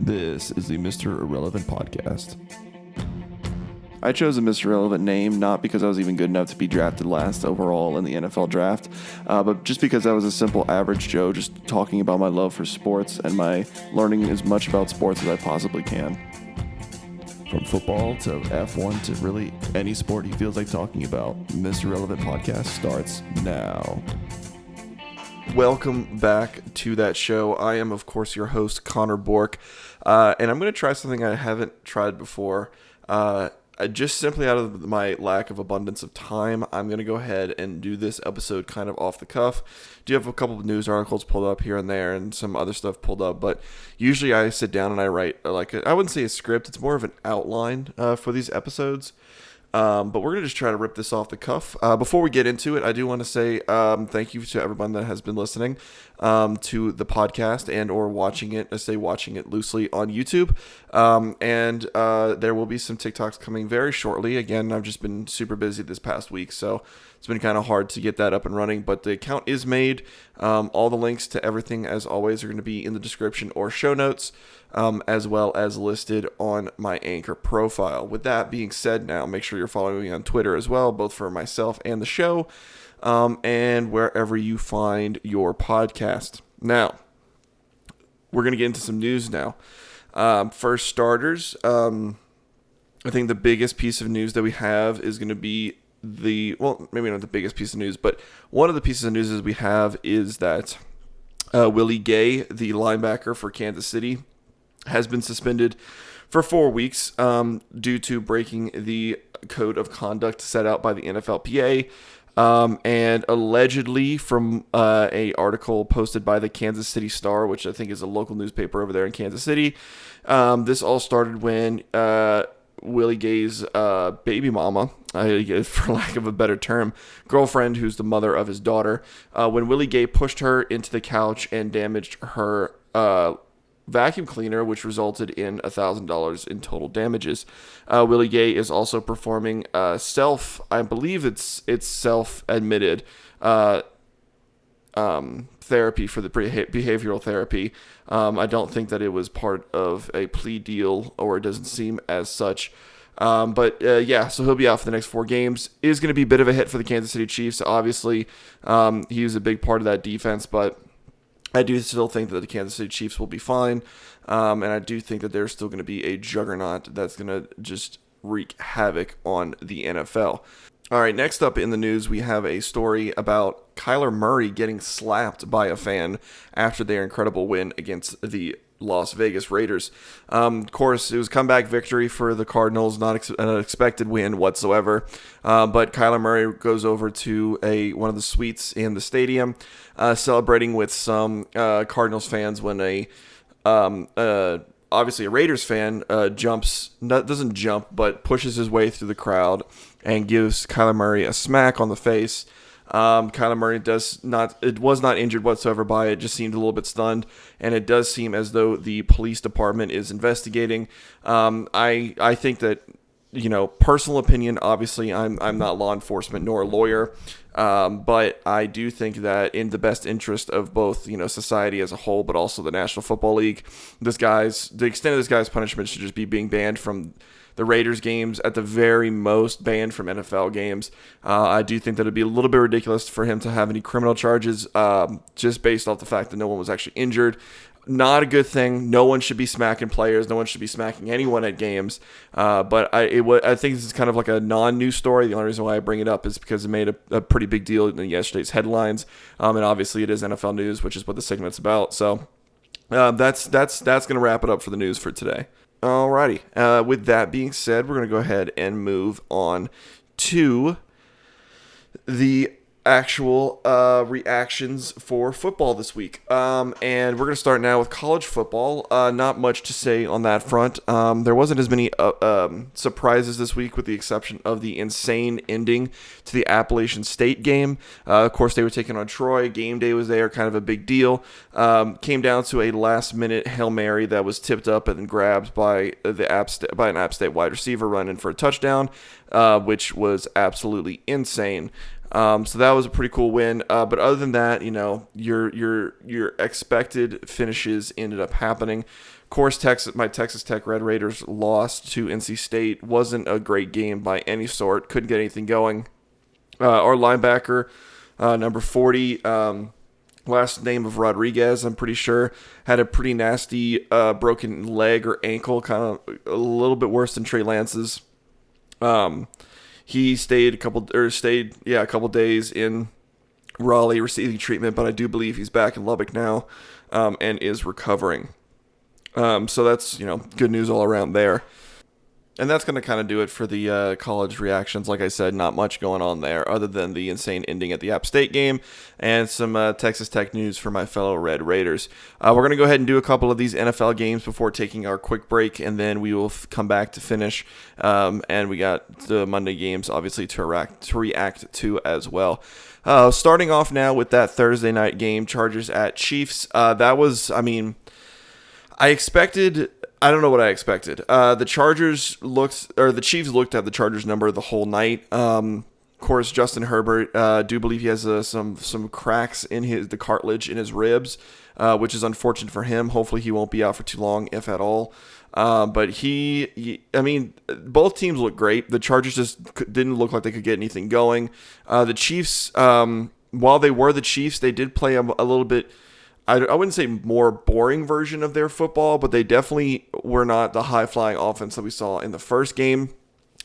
This is the Mr. Irrelevant podcast. I chose a Mr. Irrelevant name not because I was even good enough to be drafted last overall in the NFL draft, but just because I was a simple average Joe just talking about my love for sports and my learning as much about sports as I possibly can. From football to F1 to really any sport he feels like talking about, Mr. Irrelevant podcast starts now. Welcome back to that show. I am, of course, your host, Connor Bork, and I'm going to try something I haven't tried before. Just simply out of my lack of abundance of time, I'm going to go ahead and do this episode kind of off the cuff. Do have a couple of news articles pulled up here and there and some other stuff pulled up, but usually I sit down and I write, I wouldn't say a script, it's more of an outline for these episodes. But we're going to just try to rip this off the cuff. Before we get into it, I do want to say thank you to everyone that has been listening to the podcast and or watching it. I say watching it loosely on YouTube. And there will be some TikToks coming very shortly. Again, I've just been super busy this past week, so it's been kind of hard to get that up and running. But the account is made. All the links to everything, as always, are going to be in the description or show notes. As well as listed on my Anchor profile. With that being said, now make sure you're following me on Twitter as well, both for myself and the show, and wherever you find your podcast. Now, we're going to get into some news now. For starters, I think the biggest piece of news that we have is going to be maybe not the biggest piece of news, but one of the pieces of news we have is that Willie Gay, the linebacker for Kansas City, has been suspended for 4 weeks due to breaking the code of conduct set out by the NFLPA. And allegedly, from a article posted by the Kansas City Star, which I think is a local newspaper over there in Kansas City, this all started when Willie Gay's baby mama, for lack of a better term, girlfriend, who's the mother of his daughter, when Willie Gay pushed her into the couch and damaged her vacuum cleaner, which resulted in $1,000 in total damages. Willie Gay is also performing I believe it's self-admitted therapy for the behavioral therapy. I don't think that it was part of a plea deal, or it doesn't seem as such. So he'll be out for the next 4 games. It is going to be a bit of a hit for the Kansas City Chiefs. Obviously, he was a big part of that defense, but I do still think that the Kansas City Chiefs will be fine, and I do think that they're still going to be a juggernaut that's going to just wreak havoc on the NFL. All right, next up in the news, we have a story about Kyler Murray getting slapped by a fan after their incredible win against the Las Vegas Raiders. Of course, it was a comeback victory for the Cardinals, not an expected win whatsoever. But Kyler Murray goes over to one of the suites in the stadium, celebrating with some Cardinals fans when obviously a Raiders fan doesn't jump, but pushes his way through the crowd and gives Kyler Murray a smack on the face. Kyler Murray was not injured whatsoever by it, just seemed a little bit stunned, and it does seem as though the police department is investigating. I think that, personal opinion, obviously I'm not law enforcement nor a lawyer, but I do think that in the best interest of both, society as a whole, but also the National Football League, the extent of this guy's punishment should just be being banned from the Raiders games, at the very most banned from NFL games. I do think that it'd be a little bit ridiculous for him to have any criminal charges, just based off the fact that no one was actually injured. Not a good thing. No one should be smacking players. No one should be smacking anyone at games. But I think this is kind of like a non-news story. The only reason why I bring it up is because it made a pretty big deal in yesterday's headlines. And obviously it is NFL news, which is what the segment's about. So that's going to wrap it up for the news for today. Alrighty. With that being said, we're going to go ahead and move on to the actual reactions for football this week. And we're going to start now with college football. Not much to say on that front. There wasn't as many surprises this week, with the exception of the insane ending to the Appalachian State game. Of course, they were taking on Troy. Game day was there, kind of a big deal. Came down to a last-minute Hail Mary that was tipped up and then grabbed by an App State wide receiver running for a touchdown, which was absolutely insane. So that was a pretty cool win. But other than that, your expected finishes ended up happening. Of course, my Texas Tech Red Raiders lost to NC State. Wasn't a great game by any sort. Couldn't get anything going. Our linebacker, number 40, last name of Rodriguez, I'm pretty sure, had a pretty nasty broken leg or ankle, kind of a little bit worse than Trey Lance's. He stayed a couple days in Raleigh receiving treatment, but I do believe he's back in Lubbock now and is recovering. So that's, good news all around there. And that's going to kind of do it for the college reactions. Like I said, not much going on there other than the insane ending at the App State game and some Texas Tech news for my fellow Red Raiders. We're going to go ahead and do a couple of these NFL games before taking our quick break, and then we will come back to finish. And we got the Monday games, obviously, to react to as well. Starting off now with that Thursday night game, Chargers at Chiefs. That was, I don't know what I expected. The Chiefs looked at the Chargers number the whole night. Of course, Justin Herbert, do believe he has some cracks in the cartilage in his ribs, which is unfortunate for him. Hopefully he won't be out for too long, if at all. But both teams look great. The Chargers just didn't look like they could get anything going. The Chiefs, while they were the Chiefs, they did play a little bit, I wouldn't say more boring version of their football, but they definitely were not the high-flying offense that we saw in the first game.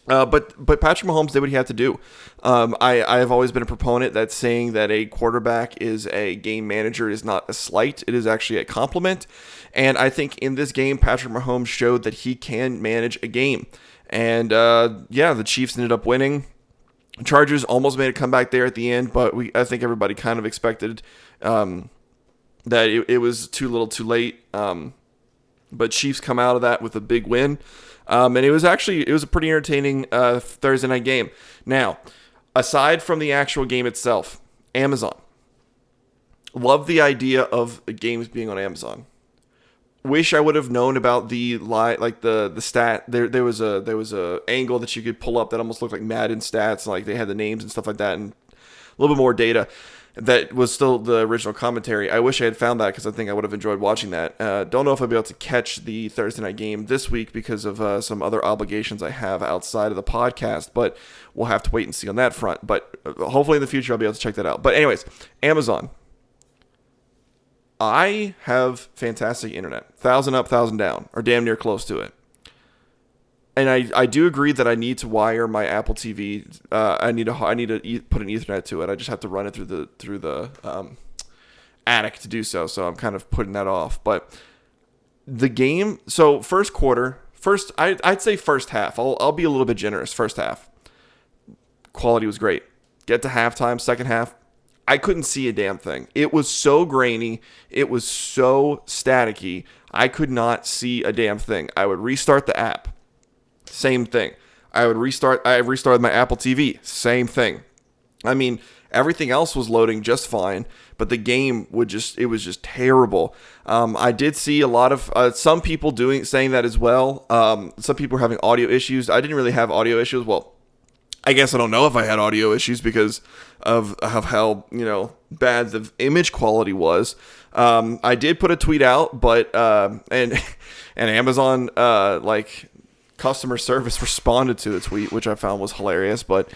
But Patrick Mahomes did what he had to do. I have always been a proponent that saying that a quarterback is a game manager is not a slight. It is actually a compliment. And I think in this game, Patrick Mahomes showed that he can manage a game. And, the Chiefs ended up winning. Chargers almost made a comeback there at the end, but I think everybody kind of expected that it was too little too late. But Chiefs come out of that with a big win. And it was a pretty entertaining Thursday night game. Now, aside from the actual game itself, Amazon. Love the idea of the games being on Amazon. Wish I would have known about the stat. There was a angle that you could pull up that almost looked like Madden stats, like they had the names and stuff like that, and a little bit more data. That was still the original commentary. I wish I had found that because I think I would have enjoyed watching that. Don't know if I'll be able to catch the Thursday night game this week because of some other obligations I have outside of the podcast, but we'll have to wait and see on that front. But hopefully in the future I'll be able to check that out. But anyways, Amazon. I have fantastic internet. 1,000 up, 1,000 down, or damn near close to it. And I do agree that I need to wire my Apple TV. I need to put an Ethernet to it. I just have to run it through the attic to do so. So I'm kind of putting that off. But the game. So I'd say first half. I'll be a little bit generous. First half, quality was great. Get to halftime. Second half, I couldn't see a damn thing. It was so grainy. It was so staticky. I could not see a damn thing. I would restart the app. Same thing. I restarted my Apple TV. Same thing. Everything else was loading just fine, but the game was just terrible. I did see a lot of some people saying that as well. Some people were having audio issues. I didn't really have audio issues. Well, I guess I don't know if I had audio issues because of how bad the image quality was. I did put a tweet out, but and Amazon customer service responded to the tweet, which I found was hilarious. But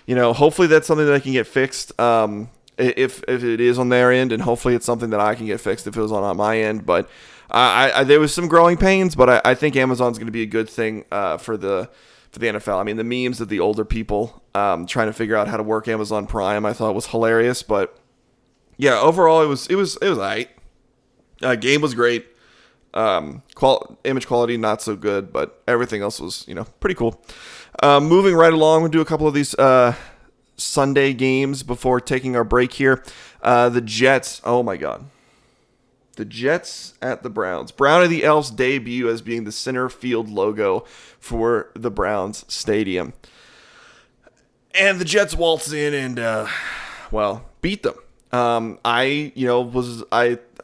hopefully that's something that I can get fixed if it is on their end, and hopefully it's something that I can get fixed if it was on my end. But I there was some growing pains, but I think Amazon's going to be a good thing for the NFL. The memes of the older people trying to figure out how to work Amazon Prime, I thought was hilarious. But yeah, overall it was alright. Game was great. Image quality not so good, but everything else was pretty cool. Moving right along, we'll do a couple of these Sunday games before taking our break here. The Jets, oh my god. The Jets at the Browns. Brown of the Elves debut as being the center field logo for the Browns stadium. And the Jets waltz in and, beat them. I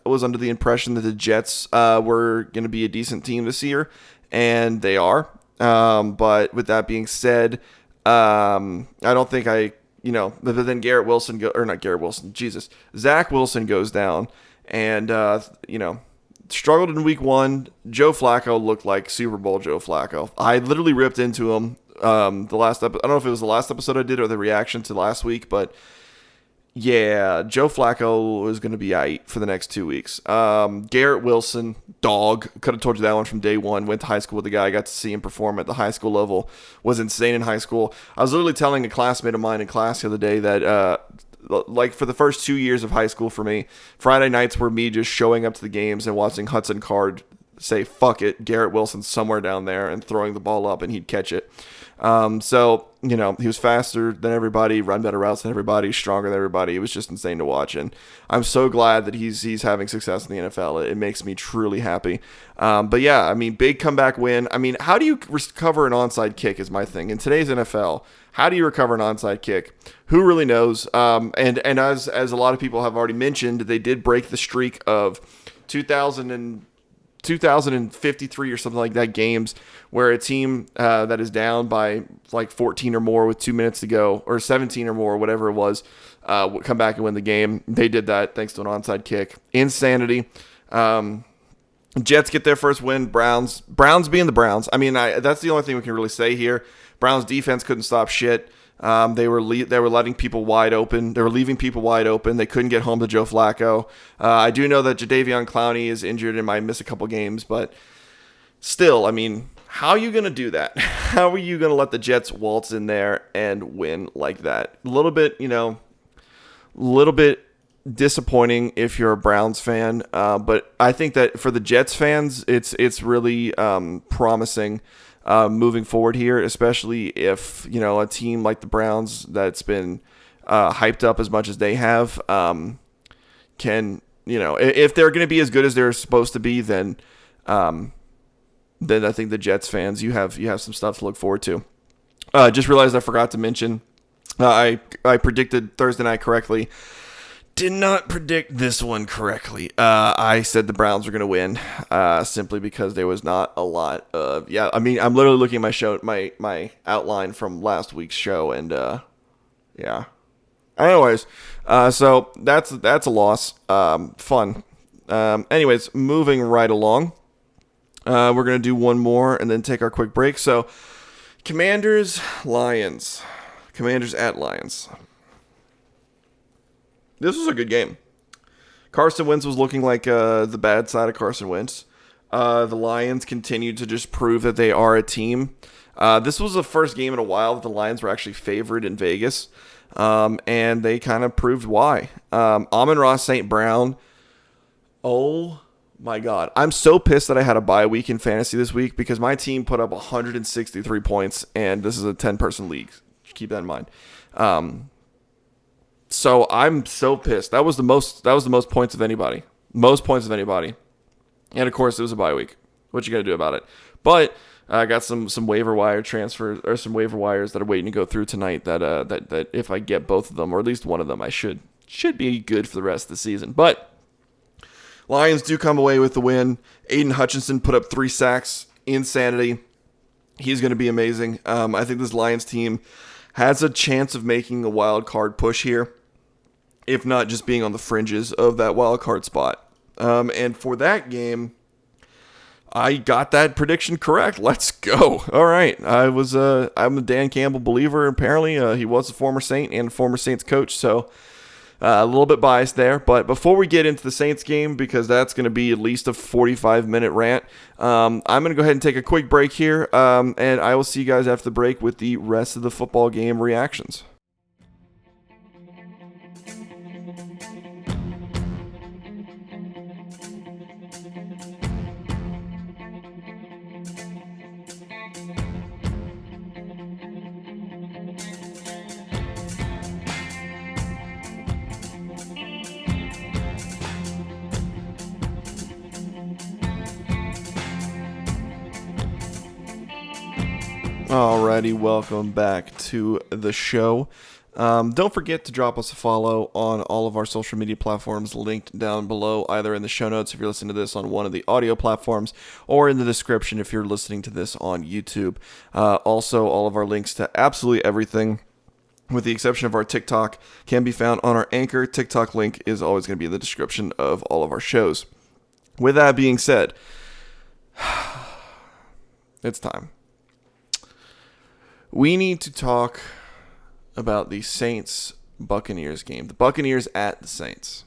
was under the impression that the Jets were going to be a decent team this year, and they are. But with that being said, I don't think but then Zach Wilson goes down, and, struggled in week 1. Joe Flacco looked like Super Bowl Joe Flacco. I literally ripped into him the last episode. I don't know if it was the last episode I did or the reaction to last week, but yeah, Joe Flacco is going to be aight for the next 2 weeks. Garrett Wilson, dog. Could have told you that one from day one. Went to high school with the guy. Got to see him perform at the high school level. Was insane in high school. I was literally telling a classmate of mine in class the other day that like for the first 2 years of high school for me, Friday nights were me just showing up to the games and watching Hudson Card say, fuck it, Garrett Wilson's somewhere down there, and throwing the ball up and he'd catch it. So, he was faster than everybody, run better routes than everybody, stronger than everybody. It was just insane to watch. And I'm so glad that he's having success in the NFL. It makes me truly happy. But yeah, I mean, big comeback win. I mean, how do you recover an onside kick is my thing. In today's NFL, how do you recover an onside kick? Who really knows? And as a lot of people have already mentioned, they did break the streak of 2053 or something like that games where a team that is down by like 14 or more with 2 minutes to go, or 17 or more, whatever it was, would come back and win the game. They did that thanks to an onside kick. Insanity. Jets get their first win. Browns being the Browns. I mean, that's the only thing we can really say here. Browns defense couldn't stop shit. They were letting people wide open. They were leaving people wide open. They couldn't get home to Joe Flacco. I do know that Jadeveon Clowney is injured and might miss a couple games, but still, I mean, how are you going to do that? How are you going to let the Jets waltz in there and win like that? A little bit disappointing if you're a Browns fan, but I think that for the Jets fans, it's really promising. Moving forward here, especially if, a team like the Browns that's been hyped up as much as they have can, if they're going to be as good as they're supposed to be, then I think the Jets fans, you have some stuff to look forward to. Just realized I forgot to mention, I predicted Thursday night correctly. Did not predict this one correctly. I said the Browns were going to win simply because there was not a lot of... Yeah, I mean, I'm literally looking at my outline from last week's show, and yeah. Anyways, so that's a loss. Fun. Anyways, moving right along. We're going to do one more and then take our quick break. So, Commanders at Lions. This was a good game. Carson Wentz was looking like the bad side of Carson Wentz. The Lions continued to just prove that they are a team. This was the first game in a while that the Lions were actually favored in Vegas, and they kind of proved why. Amon-Ra St. Brown, oh my God. I'm so pissed that I had a bye week in fantasy this week because my team put up 163 points, and this is a 10-person league. Keep that in mind. So I'm so pissed. That was the most points of anybody. Most points of anybody. And of course it was a bye week. What you gonna do about it? But I got some waiver wire transfers, or some waiver wires that are waiting to go through tonight that if I get both of them, or at least one of them, I should be good for the rest of the season. But Lions do come away with the win. Aiden Hutchinson put up 3 sacks. Insanity. He's gonna be amazing. I think this Lions team has a chance of making a wild card push here, if not just being on the fringes of that wild card spot. And for that game, I got that prediction correct. Let's go. All right. I'm a Dan Campbell believer. Apparently, he was a former Saint and former Saints coach, so a little bit biased there. But before we get into the Saints game, because that's going to be at least a 45-minute rant, I'm going to go ahead and take a quick break here, and I will see you guys after the break with the rest of the football game reactions. Alrighty, welcome back to the show. Don't forget to drop us a follow on all of our social media platforms linked down below, either in the show notes if you're listening to this on one of the audio platforms, or in the description if you're listening to this on YouTube. Also, all of our links to absolutely everything, with the exception of our TikTok, can be found on our Anchor. TikTok link is always going to be in the description of all of our shows. With that being said, it's time. We need to talk about the Saints-Buccaneers game. The Buccaneers at the Saints.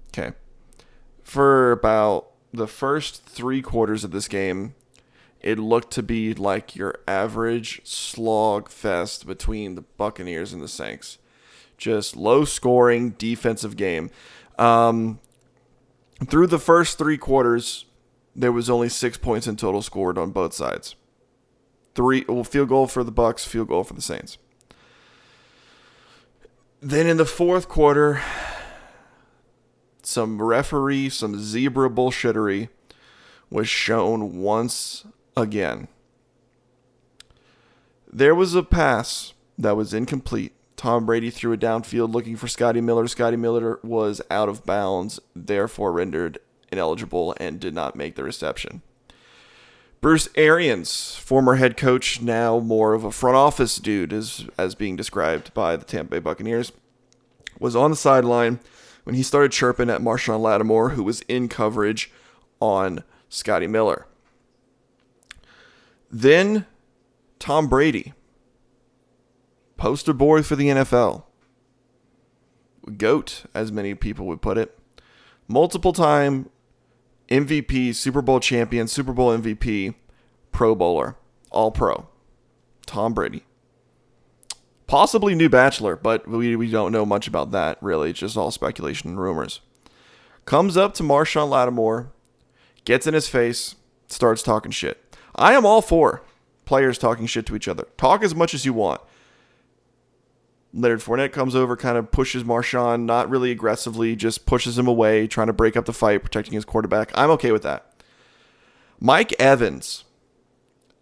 Okay. For about the first 3 quarters of this game, it looked to be like your average slog fest between the Buccaneers and the Saints. Just low-scoring defensive game. Through the first 3 quarters, there was only 6 points in total scored on both sides. Field goal for the Bucs, field goal for the Saints. Then in the fourth quarter, some zebra bullshittery was shown once again. There was a pass that was incomplete. Tom Brady threw it downfield looking for Scotty Miller. Scotty Miller was out of bounds, therefore rendered ineligible and did not make the reception. Bruce Arians, former head coach, now more of a front office dude, as being described by the Tampa Bay Buccaneers, was on the sideline when he started chirping at Marshawn Lattimore, who was in coverage on Scotty Miller. Then Tom Brady, poster boy for the NFL, GOAT, as many people would put it, multiple time MVP, Super Bowl champion, Super Bowl MVP, Pro Bowler, All-Pro, Tom Brady. Possibly new bachelor, but we don't know much about that, really. It's just all speculation and rumors. Comes up to Marshawn Lattimore, gets in his face, starts talking shit. I am all for players talking shit to each other. Talk as much as you want. Leonard Fournette comes over, kind of pushes Marshawn, not really aggressively, just pushes him away, trying to break up the fight, protecting his quarterback. I'm okay with that. Mike Evans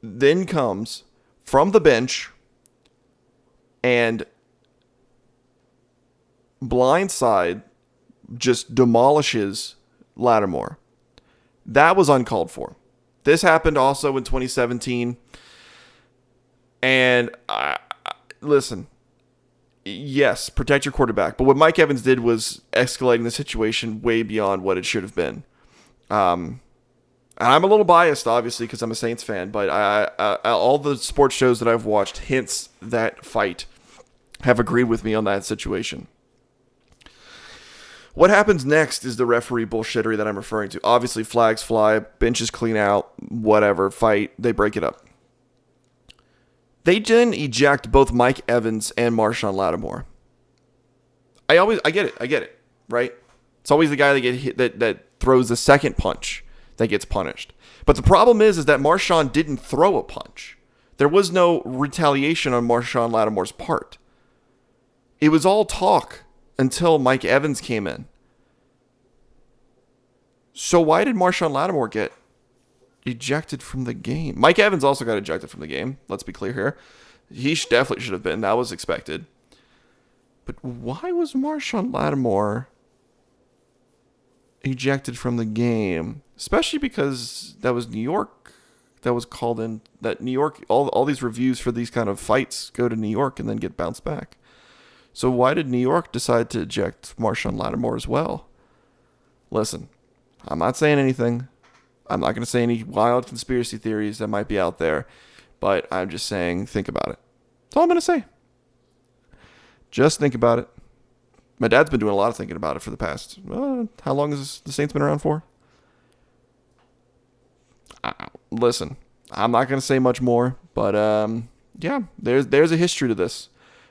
then comes from the bench and blindside just demolishes Lattimore. That was uncalled for. This happened also in 2017. And listen, yes, protect your quarterback. But what Mike Evans did was escalating the situation way beyond what it should have been. I'm a little biased, obviously, because I'm a Saints fan. But all the sports shows that I've watched hints that fight have agreed with me on that situation. What happens next is the referee bullshittery that I'm referring to. Obviously, flags fly, benches clean out, whatever, fight, they break it up. They then eject both Mike Evans and Marshawn Lattimore. I get it, right? It's always the guy that get hit, that throws the second punch that gets punished. But the problem is that Marshawn didn't throw a punch. There was no retaliation on Marshawn Lattimore's part. It was all talk until Mike Evans came in. So why did Marshawn Lattimore get ejected from the game? Mike Evans also got ejected from the game. Let's be clear here. He definitely should have been. That was expected. But why was Marshawn Lattimore ejected from the game? Especially because that was New York that was called in. That New York, all these reviews for these kind of fights go to New York and then get bounced back. So why did New York decide to eject Marshawn Lattimore as well? Listen, I'm not saying anything. I'm not going to say any wild conspiracy theories that might be out there, but I'm just saying, think about it. That's all I'm going to say. Just think about it. My dad's been doing a lot of thinking about it for the past, how long has the Saints been around for? Listen, I'm not going to say much more, but yeah, there's a history to this.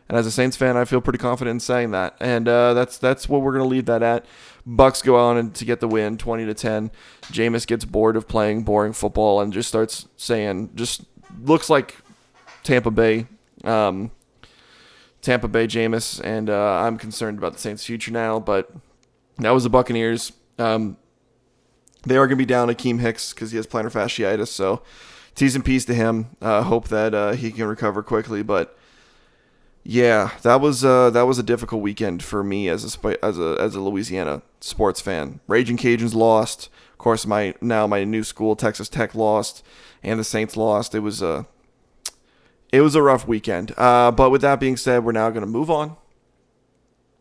And as a Saints fan, I feel pretty confident in saying that. And that's what we're going to leave that at. Bucs go on and to get the win, 20-10. Jameis gets bored of playing boring football and just starts saying, just looks like Tampa Bay Jameis. And I'm concerned about the Saints' future now. But that was the Buccaneers. They are going to be down Akeem Hicks because he has plantar fasciitis. So T's and P's to him. Hope that he can recover quickly. But yeah, that was a difficult weekend for me as a Louisiana sports fan. Raging Cajuns lost. Of course, my new school, Texas Tech, lost, and the Saints lost. It was a rough weekend. But with that being said, we're now going to move on.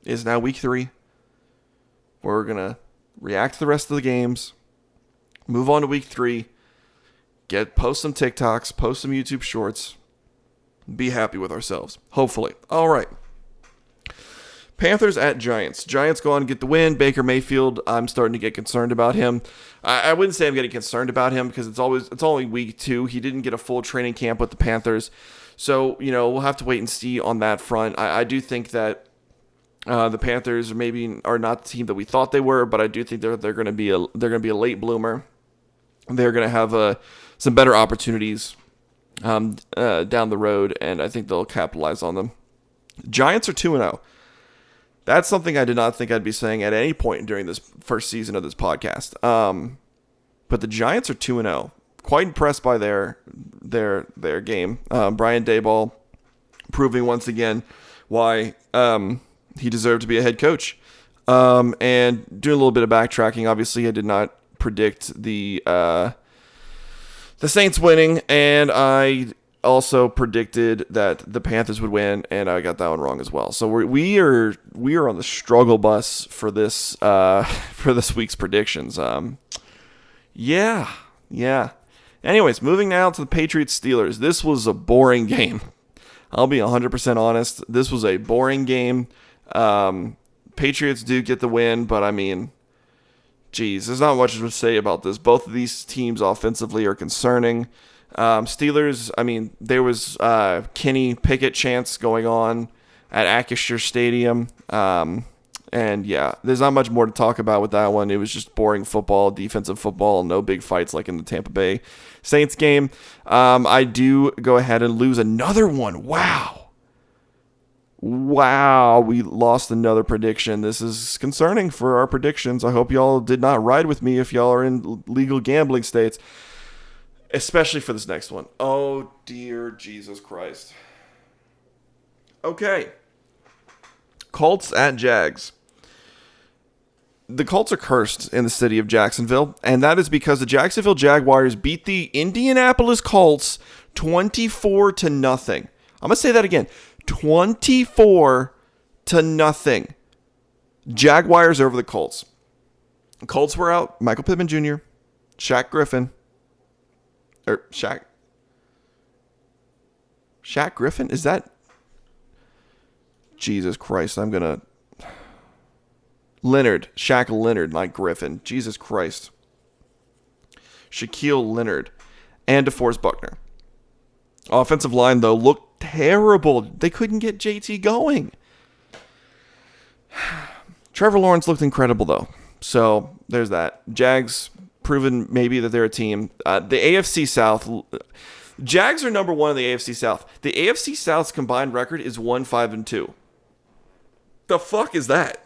It's now week 3. We're going to react to the rest of the games, move on to week 3, post some TikToks, post some YouTube shorts, be happy with ourselves. Hopefully. All right. Panthers at Giants. Giants go on and get the win. Baker Mayfield, I'm starting to get concerned about him. I wouldn't say I'm getting concerned about him because it's only week 2. He didn't get a full training camp with the Panthers. So, we'll have to wait and see on that front. I do think that the Panthers maybe are not the team that we thought they were, but I do think they're going to be a late bloomer. They're going to have some better opportunities down the road, and I think they'll capitalize on them. Giants are 2-0. That's something I did not think I'd be saying at any point during this first season of this podcast. But the Giants are 2-0. Quite impressed by their game. Brian Daboll proving once again why he deserved to be a head coach. And doing a little bit of backtracking. Obviously, I did not predict the Saints winning, and I also predicted that the Panthers would win, and I got that one wrong as well. So we are on the struggle bus for this week's predictions. Yeah. Anyways, moving now to the Patriots Steelers. This was a boring game. I'll be 100% honest. This was a boring game. Patriots do get the win, but I mean, geez, there's not much to say about this. Both of these teams offensively are concerning. Steelers, I mean, there was Kenny Pickett chants going on at Acrisure Stadium. And yeah, there's not much more to talk about with that one. It was just boring football, defensive football, no big fights like in the Tampa Bay Saints game. I do go ahead and lose another one. Wow, we lost another prediction. This is concerning for our predictions. I hope y'all did not ride with me if y'all are in legal gambling states. Especially for this next one. Oh, dear Jesus Christ. Okay. Colts at Jags. The Colts are cursed in the city of Jacksonville, and that is because the Jacksonville Jaguars beat the Indianapolis Colts 24-0. I'm going to say that again. 24-0. Jaguars over the Colts. The Colts were out. Michael Pittman Jr., Shaq Griffin, Shaq Griffin? Is that? Jesus Christ, I'm going to... Shaq Leonard, not Griffin. Jesus Christ. Shaquille Leonard and DeForest Buckner. Offensive line, though, looked terrible. They couldn't get JT going. Trevor Lawrence looked incredible, though. So, there's that. Jags... proven maybe that they're a team. The AFC South, Jags are number 1 in the AFC South. The AFC South's combined record is 1-5-2. The fuck is that?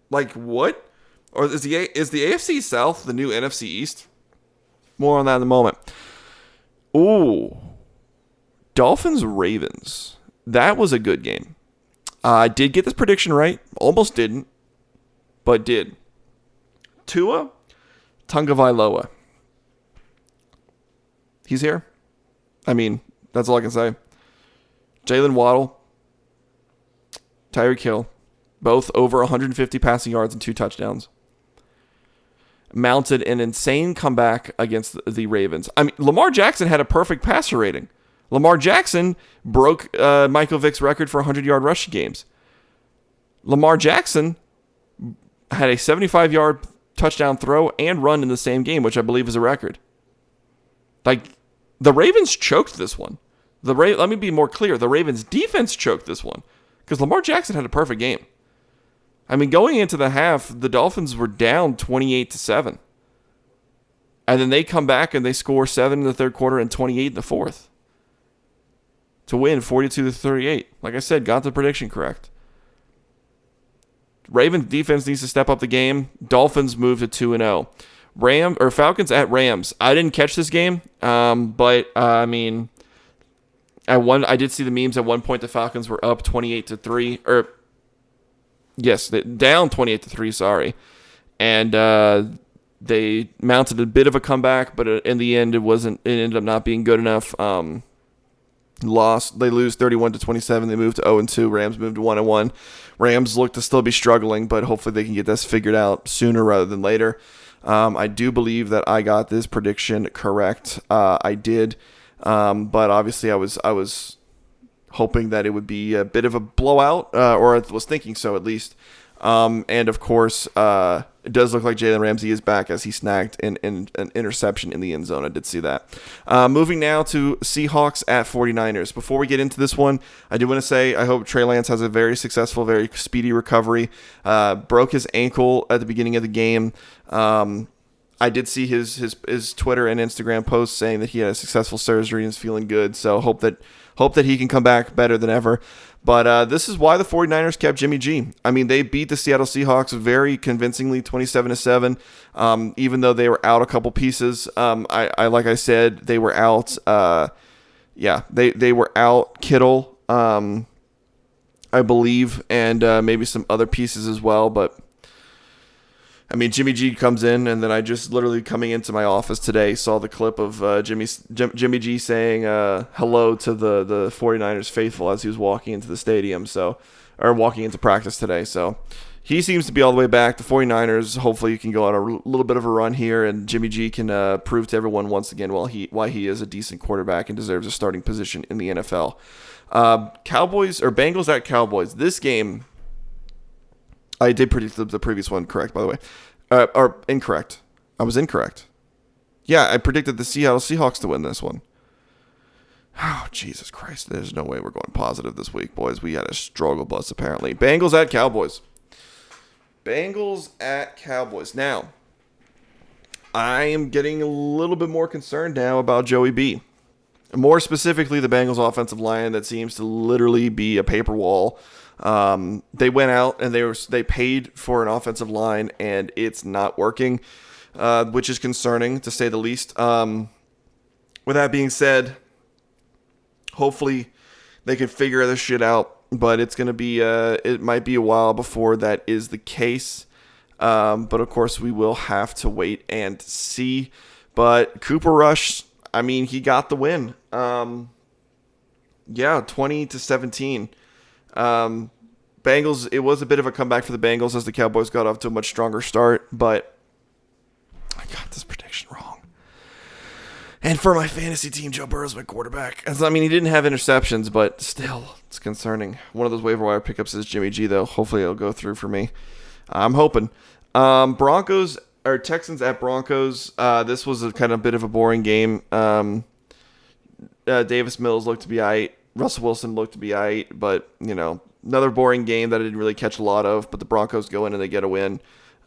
Like what? Or is the AFC South the new NFC East? More on that in a moment. Ooh, Dolphins Ravens. That was a good game. I did get this prediction right. Almost didn't, but did. Tua Tagovailoa. He's here. I mean, that's all I can say. Jalen Waddle, Tyreek Hill, both over 150 passing yards and 2 touchdowns. Mounted an insane comeback against the Ravens. I mean, Lamar Jackson had a perfect passer rating. Lamar Jackson broke Michael Vick's record for 100-yard rushing games. Lamar Jackson had a 75-yard touchdown throw and run in the same game, which I believe is a record. Like, the Ravens choked this one. Let me be more clear. The Ravens defense choked this one because Lamar Jackson had a perfect game. I mean, going into the half, the Dolphins were down 28-7. And then they come back and they score 7 in the third quarter and 28 in the fourth to win 42-38. Like I said, got the prediction correct. Ravens defense needs to step up the game. Dolphins move to 2-0. Falcons at Rams. I didn't catch this game, but I mean, I did see the memes. At one point, the Falcons were up 28-3, or yes, down 28-3. Sorry, and they mounted a bit of a comeback, but in the end, it wasn't. It ended up not being good enough. They lose 31-27. They move to 0-2. Rams move to 1-1. Rams look to still be struggling, but hopefully they can get this figured out sooner rather than later. I do believe that I got this prediction correct. I did, but obviously I was hoping that it would be a bit of a blowout, or I was thinking so at least. And of course, it does look like Jalen Ramsey is back as he snagged an interception in the end zone. I did see that. Moving now to Seahawks at 49ers. Before we get into this one, I do want to say I hope Trey Lance has a very successful, very speedy recovery. Broke his ankle at the beginning of the game. I did see his Twitter and Instagram posts saying that he had a successful surgery and is feeling good. So hope that he can come back better than ever. But this is why the 49ers kept Jimmy G. I mean, they beat the Seattle Seahawks very convincingly, 27-7, even though they were out a couple pieces. Like I said, they were out. They were out Kittle, I believe, and maybe some other pieces as well. But I mean, Jimmy G comes in, and then I just literally coming into my office today saw the clip of Jimmy G saying hello to the 49ers faithful as he was walking into the stadium, or walking into practice today. So he seems to be all the way back. The 49ers, hopefully you can go on a little bit of a run here, and Jimmy G can prove to everyone once again why he is a decent quarterback and deserves a starting position in the NFL. Bengals at Cowboys. This game, I did predict the previous one correct, by the way. Or incorrect. I was incorrect. Yeah, I predicted the Seattle Seahawks to win this one. Oh, Jesus Christ. There's no way we're going positive this week, boys. We had a struggle bus, apparently. Bengals at Cowboys. Now, I am getting a little bit more concerned now about Joey B. More specifically, the Bengals offensive line that seems to literally be a paper wall. They went out and they paid for an offensive line, and it's not working, which is concerning to say the least. With that being said, hopefully they can figure this shit out, but it's going to be, it might be a while before that is the case. But of course we will have to wait and see. But Cooper Rush, I mean, he got the win. 20-17. Bengals, it was a bit of a comeback for the Bengals as the Cowboys got off to a much stronger start, but I got this prediction wrong. And for my fantasy team, Joe Burrow's my quarterback. I mean, he didn't have interceptions, but still, it's concerning. One of those waiver wire pickups is Jimmy G, though. Hopefully it'll go through for me. I'm hoping. Texans at Broncos. This was a kind of bit of a boring game. Davis Mills looked to be aight. Russell Wilson looked to be aight, but, another boring game that I didn't really catch a lot of, but the Broncos go in and they get a win.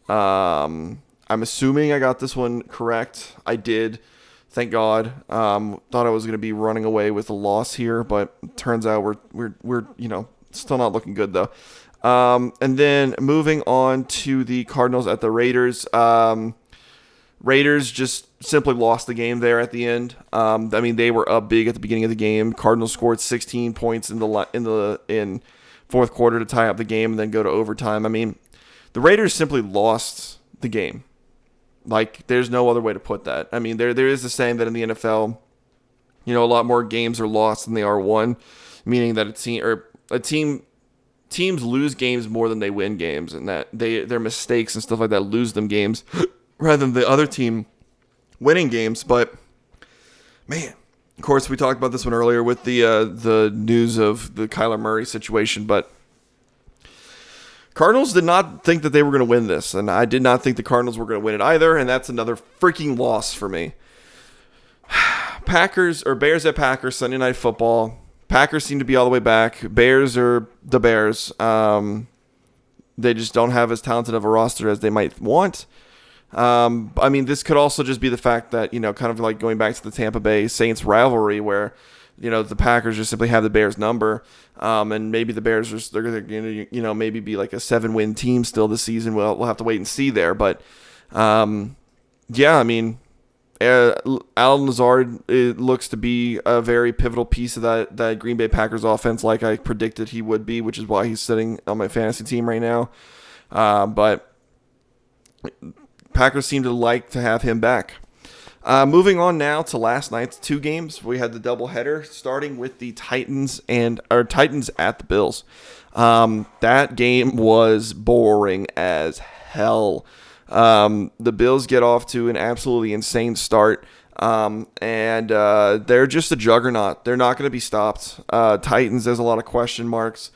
I'm assuming I got this one correct. I did. Thank God. Thought I was going to be running away with a loss here, but it turns out we're still not looking good though. And then moving on to the Cardinals at the Raiders. Raiders just simply lost the game there at the end. They were up big at the beginning of the game. Cardinals scored 16 points in fourth quarter to tie up the game and then go to overtime. I mean, the Raiders simply lost the game. Like, there's no other way to put that. I mean, there is a saying that in the NFL, a lot more games are lost than they are won, meaning that teams lose games more than they win games, and that their mistakes and stuff like that lose them games rather than the other team winning games. But man, of course, we talked about this one earlier with the news of the Kyler Murray situation, but Cardinals did not think that they were going to win this, and I did not think the Cardinals were going to win it either, and that's another freaking loss for me. Bears at Packers, Sunday Night Football. Packers seem to be all the way back. Bears are the Bears. They just don't have as talented of a roster as they might want. This could also just be the fact that, kind of like going back to the Tampa Bay Saints rivalry where, the Packers just simply have the Bears number. And maybe the Bears they're going to, maybe be like a 7-win team still this season. We'll have to wait and see there. But, Alan Lazard, it looks to be a very pivotal piece of that Green Bay Packers offense like I predicted he would be, which is why he's sitting on my fantasy team right now. But Packers seem to like to have him back. Moving on now to last night's 2 games. We had the doubleheader starting with the Titans at the Bills. That game was boring as hell. The Bills get off to an absolutely insane start. And they're just a juggernaut. They're not going to be stopped. Titans, there's a lot of question marks.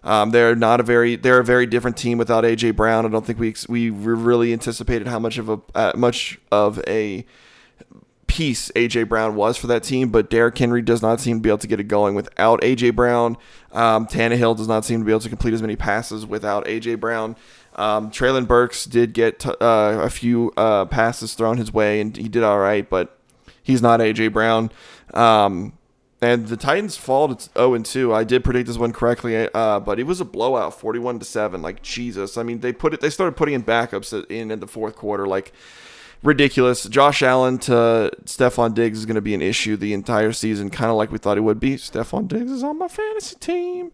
They're a very different team without AJ Brown. I don't think we really anticipated how much of a piece AJ Brown was for that team, but Derrick Henry does not seem to be able to get it going without AJ Brown. Tannehill does not seem to be able to complete as many passes without AJ Brown. Treylon Burks did get a few passes thrown his way, and he did all right, but he's not AJ Brown. And the Titans fall to 0-2. I did predict this one correctly, but it was a blowout, 41-7. Like, Jesus. I mean, they started putting in backups in the fourth quarter, like, ridiculous. Josh Allen to Stephon Diggs is going to be an issue the entire season, kind of like we thought it would be. Stephon Diggs is on my fantasy team.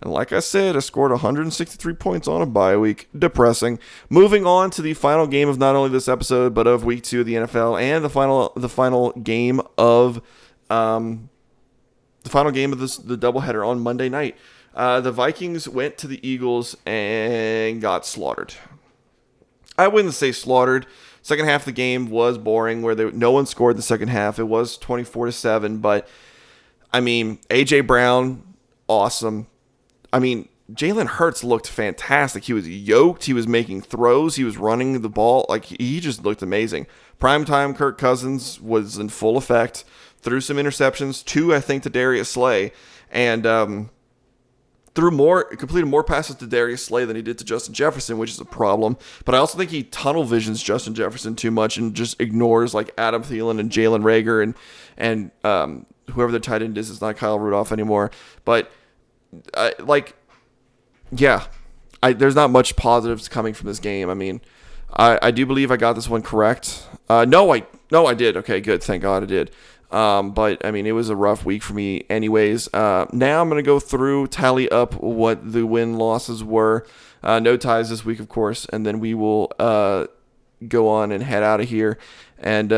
And like I said, I scored 163 points on a bye week. Depressing. Moving on to the final game of not only this episode, but of week 2 of the NFL, and the final game of the doubleheader on Monday night. The Vikings went to the Eagles and got slaughtered. I wouldn't say slaughtered. Second half of the game was boring, where no one scored the second half. It was 24-7, but I mean, AJ Brown, awesome. I mean, Jalen Hurts looked fantastic. He was yoked. He was making throws. He was running the ball. Like, he just looked amazing. Primetime Kirk Cousins was in full effect. Threw some interceptions, 2, I think, to Darius Slay, and completed more passes to Darius Slay than he did to Justin Jefferson, which is a problem. But I also think he tunnel visions Justin Jefferson too much and just ignores like Adam Thielen and Jalen Reagor and whoever the tight end is. It's not Kyle Rudolph anymore. But there's not much positives coming from this game. I mean, I do believe I got this one correct. No, I did. Okay, good. Thank God I did. But I mean, it was a rough week for me anyways. Now I'm going to go through, tally up what the win-losses were. No ties this week, of course. And then we will go on and head out of here and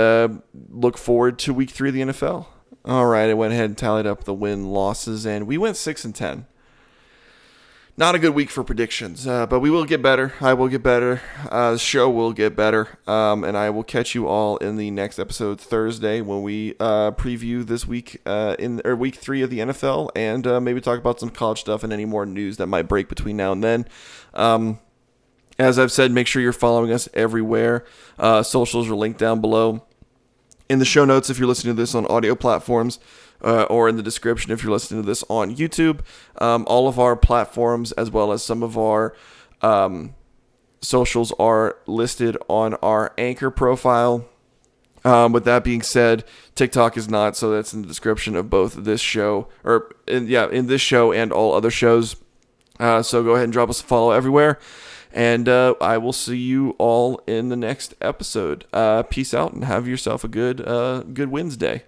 look forward to week 3 of the NFL. All right, I went ahead and tallied up the win-losses, and we went 6-10. Not a good week for predictions, but we will get better. I will get better. The show will get better, and I will catch you all in the next episode Thursday when we preview this week week 3 of the NFL, and maybe talk about some college stuff and any more news that might break between now and then. As I've said, make sure you're following us everywhere. Socials are linked down below in the show notes if you're listening to this on audio platforms. Or in the description if you're listening to this on YouTube. All of our platforms, as well as some of our socials, are listed on our Anchor profile. With that being said, TikTok is not, so that's in the description of both this show, in this show and all other shows. So go ahead and drop us a follow everywhere. And I will see you all in the next episode. Peace out and have yourself a good Wednesday.